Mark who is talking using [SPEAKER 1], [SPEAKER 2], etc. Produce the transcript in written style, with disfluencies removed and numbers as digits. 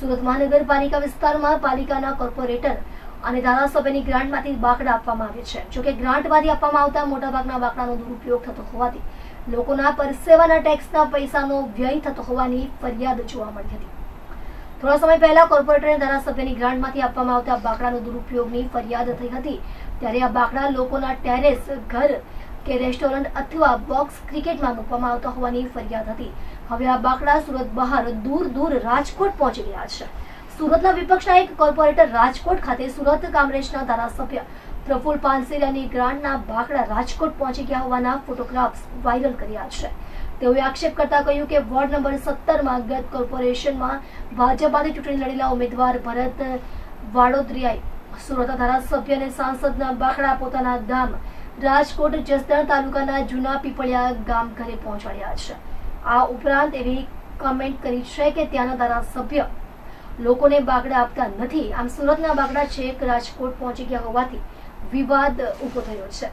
[SPEAKER 1] સુરત મહાનગરપાલિકા વિસ્તારમાં પાલિકાના કોર્પોરેટર અને ધારાસભ્યની ગ્રાન્ટમાંથી બાકડા આપવામાં આવે છે. જોકે ગ્રાન્ટમાંથી આપવામાં આવતા મોટાભાગના બાકડાનો દુરુપયોગ થતો હોવાથી લોકોના પરસેવાના ટેક્સના પૈસાનો વ્યય થતો હોવાની ફરિયાદ જોવા મળી હતી. થોડા સમય પહેલા કોર્પોરેટર અને ધારાસભ્યની ગ્રાન્ટમાંથી આપવામાં આવતા બાકડાનો દુરુપયોગની ફરિયાદ થઈ હતી. ત્યારે આ બાકડા લોકોના ટેરેસ, ઘર કે રેસ્ટોરન્ટ અથવા બોક્સ ક્રિકેટમાં મૂકવામાં આવતા હોવાની ફરિયાદ હતી. હવે આ બાકડા સુરત બહાર દૂર રાજકોટ પહોંચી ગયા છે. સુરતના વિપક્ષના એક કોર્પોરેટર રાજકોટ ખાતે સુરત કોંગ્રેસના ધારાસભ્ય પ્રફુલ પાનસેરિયાની ગ્રાન્ટના બાકડા રાજકોટ પહોંચી ગયા હોવાના ફોટોગ્રાફ્સ વાયરલ કર્યા છે. તેઓએ આક્ષેપ કરતા કહ્યું કે વોર્ડ નંબર 17માં ગત કોર્પોરેશનમાં ભાજપમાંથી ચૂંટણી લડેલા ઉમેદવાર ભરત વાડોદરિયાએ સુરતના ધારાસભ્ય અને સાંસદના બાકડા પોતાના ગામ રાજકોટ જસદણ તાલુકાના જૂના પીપળિયા ગામ ઘરે પહોંચાડ્યા છે. આ ઉપરાંત એવી કમેન્ટ કરી છે કે ત્યાંના ધારાસભ્ય લોકોને બાકડા આપતા નથી. આમ સુરતના બાકડા છેક રાજકોટ પહોંચી ગયા હોવાથી વિવાદ ઉભો થયો છે.